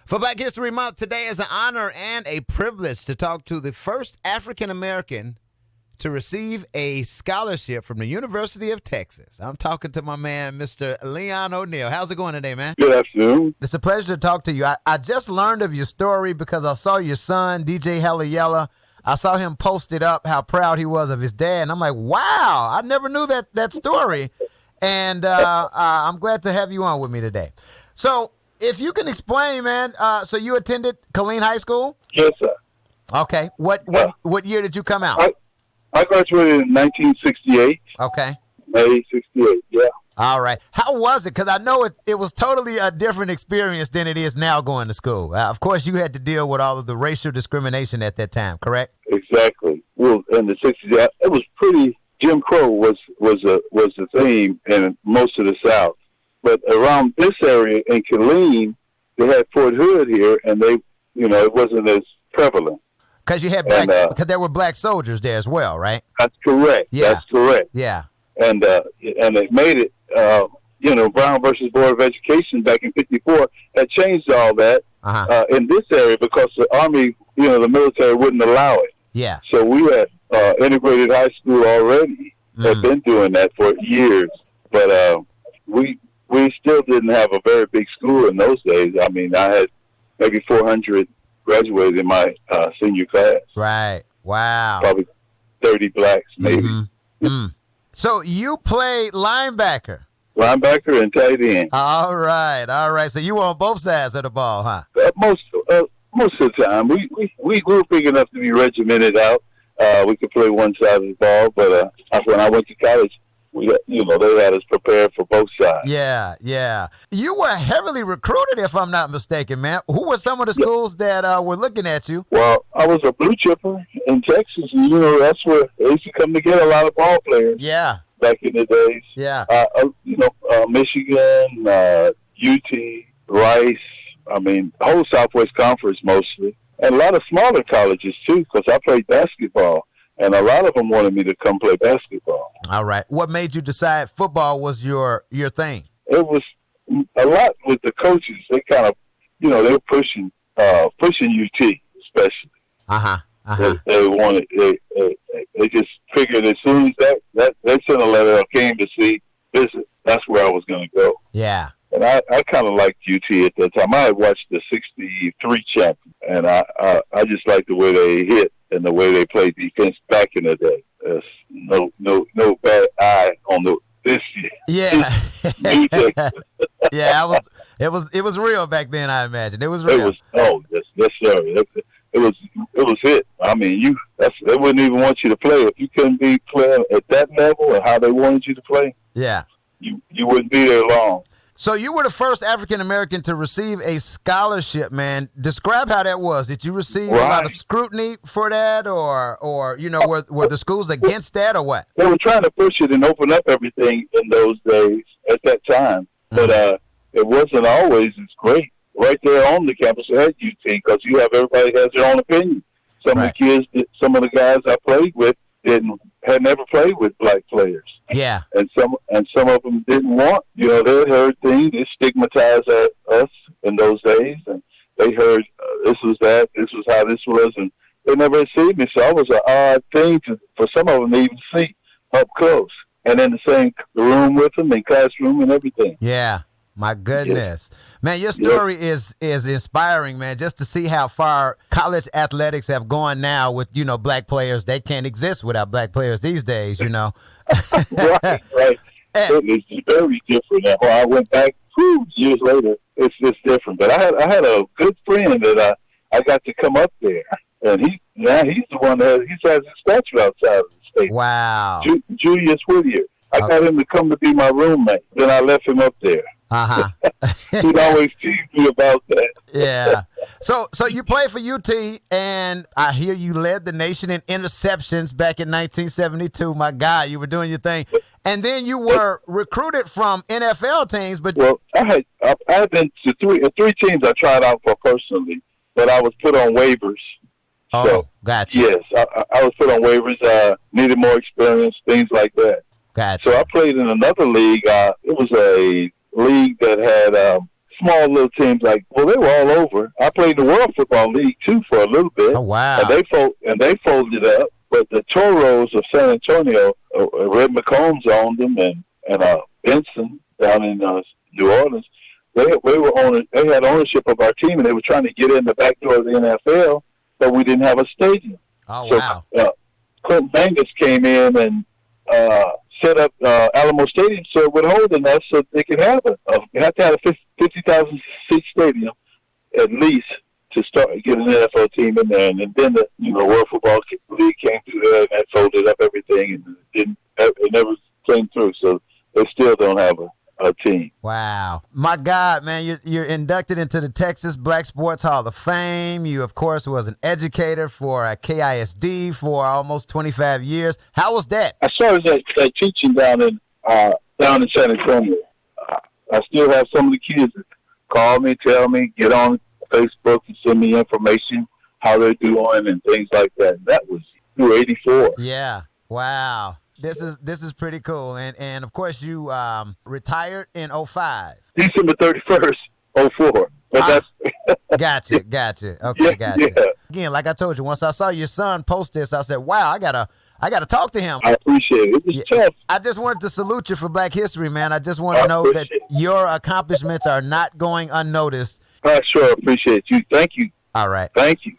For Black History Month, today is an honor and a privilege to talk to the first African-American to receive a scholarship from the University of Texas. I'm talking to my man, Mr. Leon O'Neal. How's it going today, man? Good afternoon. It's a pleasure to talk to you. I just learned of your story because I saw your son, DJ Hellayella. I saw him post it up, how proud he was of his dad. And I'm like, wow, I never knew that story. And I'm glad to have you on with me today. So if you can explain, man, so you attended Killeen High School? Yes, sir. Okay. What year did you come out? I graduated in 1968. Okay. May 68, yeah. All right. How was it? Because I know it was totally a different experience than it is now going to school. Of course, you had to deal with all of the racial discrimination at that time, correct? Exactly. Well, in the 60s, it was pretty. Jim Crow was the theme in most of the South. But around this area in Killeen, they had Fort Hood here, and they, it wasn't as prevalent. Because you had because there were black soldiers there as well, right? That's correct. Yeah. That's correct. Yeah. And it made it, Brown versus Board of Education back in '54 had changed all that in this area because the Army, the military wouldn't allow it. Yeah. So we had integrated high school already. Had been doing that for years, but we still didn't have a very big school in those days. I mean, I had maybe 400 graduated in my senior class. Right. Wow. Probably 30 blacks, maybe. Mm-hmm. So you played linebacker. Linebacker and tight end. All right. So you were on both sides of the ball, huh? Most of the time, we were big enough to be regimented out. We could play one side of the ball, but when I went to college, they had us prepared for both sides. Yeah. You were heavily recruited, if I'm not mistaken, man. Who were some of the schools that were looking at you? Well, I was a blue chipper in Texas, and that's where they used to come to get a lot of ball players. Yeah. Back in the days. Yeah. Michigan, UT, Rice. I mean, the whole Southwest Conference mostly, and a lot of smaller colleges too, because I played basketball. And a lot of them wanted me to come play basketball. All right. What made you decide football was your thing? It was a lot with the coaches. They kind of, they were pushing UT especially. They wanted. They just figured as soon as that sent a letter came to visit, that's where I was going to go. Yeah. And I kind of liked UT at that time. I had watched the '63 champion, and I just liked the way they hit and the way they played defense back in the day. There's no bad eye on this year. Yeah. Yeah, it was real back then, I imagine. It was real. Yes, sir. It was it. I mean, they wouldn't even want you to play if you couldn't be playing at that level and how they wanted you to play. Yeah. You wouldn't be there long. So you were the first African-American to receive a scholarship, man. Describe how that was. Did you receive a lot of scrutiny for that or were the schools against that or what? They were trying to push it and open up everything in those days at that time. But it wasn't always as great. Right there on the campus at UT because everybody has their own opinion. Some of the guys I played with had never played with black players. Yeah. And some of them didn't want, they had heard things, they stigmatized us in those days, and they heard this was how this was, and they never had seen me, so it was an odd thing for some of them to even see up close, and in the same room with them, in classroom and everything. Yeah. My goodness. Man, your story is inspiring, man, just to see how far college athletics have gone now with, black players. They can't exist without black players these days, Right. It's very different now. When I went back years later, it's just different. But I had a good friend that I got to come up there, and he's the one that he has his statue outside of the state. Wow. Julius Whittier. I got him to come to be my roommate. Then I left him up there. He'd always tease me about that. Yeah. So you played for UT, and I hear you led the nation in interceptions back in 1972. My God, you were doing your thing. And then you were recruited from NFL teams. Well, I had been to three teams I tried out for personally, but I was put on waivers. Oh, so, gotcha. Yes, I was put on waivers, needed more experience, things like that. Gotcha. So I played in another league. It was a league that had small little teams they were all over. I played in the World Football League too for a little bit. Oh wow! And they folded up. But the Toros of San Antonio, Red McCombs owned them, and Benson down in New Orleans. They had ownership of our team, and they were trying to get in the back door of the NFL, but we didn't have a stadium. Oh wow! So Clinton Mangus came in and set up Alamo Stadium so it would hold enough so they could have you have to have a 50,000 seat stadium at least to get an NFL team in there, and then the World Football League came through there and that folded up everything, and it never came through. So they still don't have a team. Wow. My God, man, you're inducted into the Texas Black Sports Hall of Fame. You, of course, was an educator for KISD for almost 25 years. How was that? I started that teaching down in San Antonio. I still have some of the kids that call me, tell me, get on Facebook and send me information, how they're doing and things like that. That was through 84. Yeah. Wow. This is pretty cool. And of course you retired in 05. December 31st, 04. But that's Gotcha. Okay, yeah, gotcha. Yeah. Again, like I told you, once I saw your son post this, I said, wow, I gotta talk to him. I appreciate it. It was tough. I just wanted to salute you for Black History, man. I just want to know that your accomplishments are not going unnoticed. I sure appreciate you. Thank you. All right. Thank you.